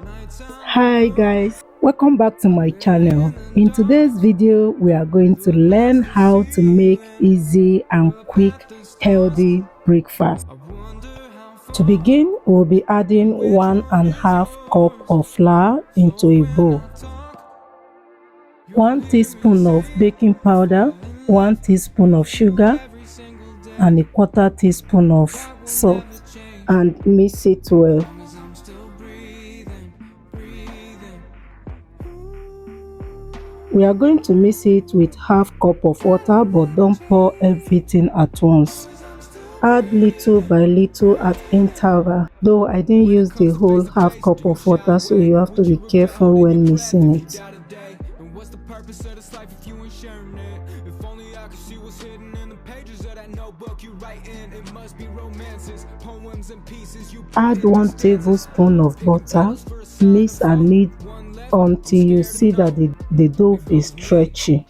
Hi guys, welcome back to my channel. In today's video we are going to learn how to make easy and quick healthy breakfast. To begin, we'll be adding 1.5 cup of flour into a bowl, 1 teaspoon of baking powder, 1 teaspoon of sugar and a 1/4 teaspoon of salt, and mix it well. We are going to mix it with 1/2 cup of water, but don't pour everything at once. Add little by little at interval, though I didn't use the whole 1/2 cup of water, so you have to be careful when mixing it. Add 1 tablespoon of butter, mix and knead until you see that the dough is stretchy.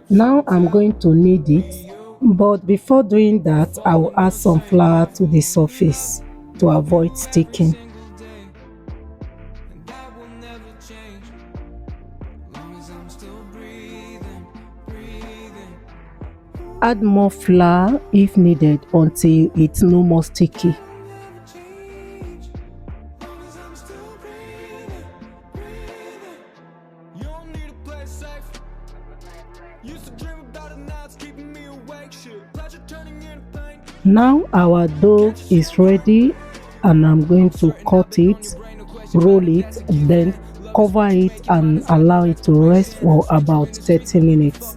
Now I'm going to knead it, but before doing that I will add some flour to the surface to avoid sticking. Add more flour if needed until it's no more sticky. Now our dough is ready and I'm going to cut it, roll it, then cover it and allow it to rest for about 30 minutes.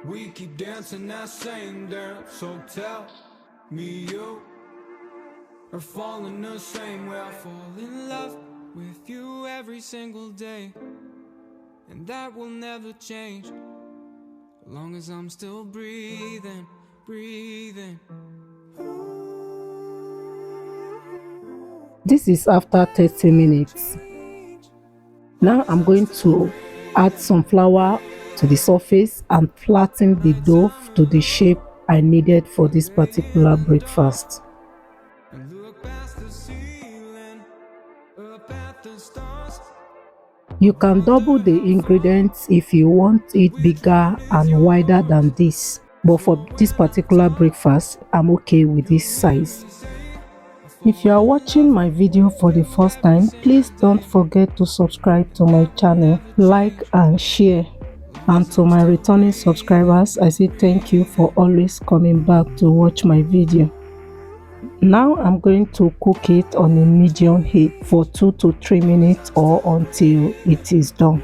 We keep dancing that same dance, so tell me you are falling the same way. I fall in love with you every single day, and that will never change as long as I'm still breathing. This is after 30 minutes. Now I'm going to add some flour to the surface and flatten the dough to the shape I needed for this particular breakfast. You can double the ingredients if you want it bigger and wider than this, but for this particular breakfast I'm okay with this size. If you are watching my video for the first time, please don't forget to subscribe to my channel, like and share. And to my returning subscribers, I say thank you for always coming back to watch my video. Now I'm going to cook it on a medium heat for 2 to 3 minutes or until it is done.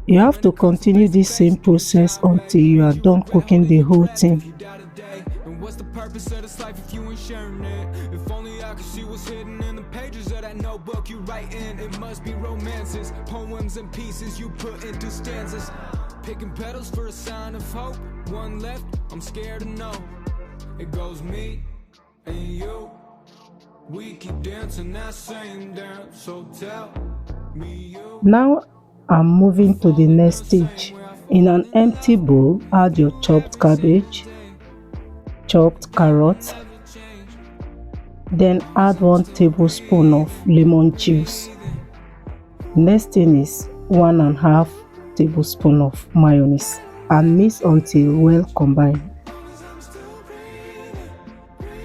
You have to continue this same process until you are done cooking the whole thing. What's the purpose of this life if you ain't sharing it? If only I could see what's hidden in the pages of that notebook you write in. It must be romances, poems and pieces you put into stanzas. Picking petals for a sign of hope. One left, I'm scared to know. It goes me and you. We keep dancing that same dance, so tell me you. Now I'm moving to the next stage. In an empty bowl, add your chopped cabbage, chopped carrot, then add 1 tablespoon of lemon juice. Next thing is 1.5 tablespoon of mayonnaise and mix until well combined.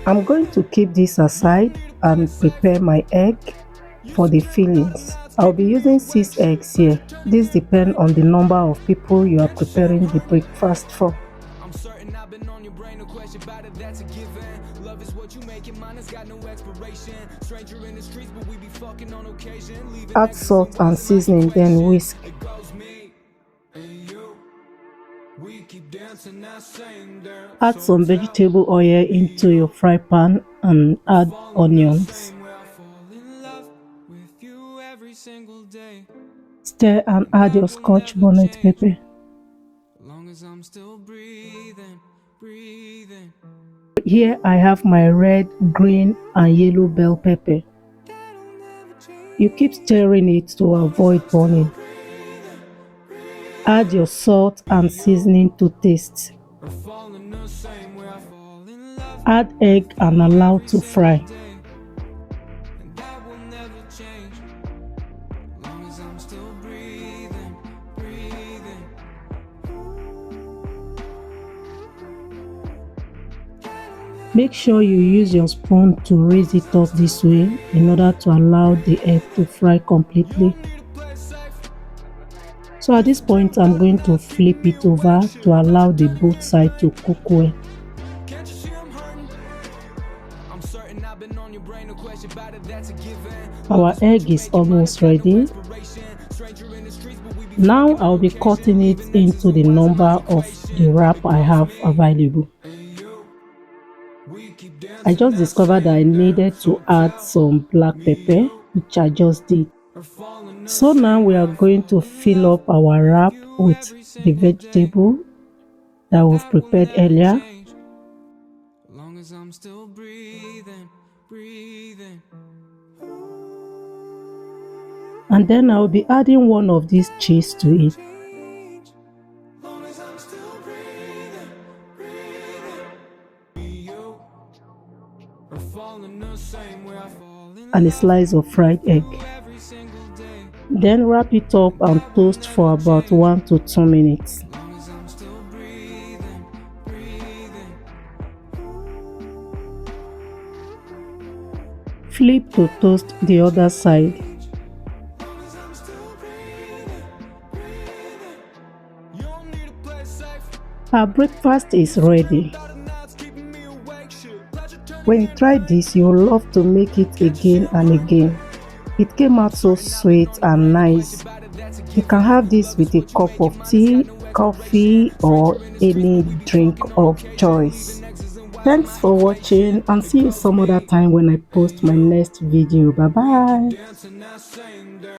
I'm going to keep this aside and prepare my egg for the fillings. I'll be using 6 eggs here. This depends on the number of people you are preparing the breakfast for. Add salt and seasoning, then whisk. Add some vegetable oil into your fry pan and add onions. Stir and add your Scotch bonnet pepper. Here I have my red, green and yellow bell pepper. You keep stirring it to avoid burning. Add your salt and seasoning to taste. Add egg and allow to fry. Make sure you use your spoon to raise it up this way in order to allow the egg to fry completely. So at this point, I'm going to flip it over to allow the both sides to cook well. Our egg is almost ready. Now I'll be cutting it into the number of the wrap I have available. I just discovered that I needed to add some black pepper, which I just did. So now we are going to fill up our wrap with the vegetable that we've prepared earlier. And then I'll be adding one of these cheese to it. And a slice of fried egg. Then wrap it up and toast for about 1 to 2 minutes. Flip to toast the other side. Our breakfast is ready. When you try this, you'll love to make it again and again. It came out so sweet and nice. You can have this with a cup of tea, coffee, or any drink of choice. Thanks for watching and see you some other time when I post my next video. Bye bye.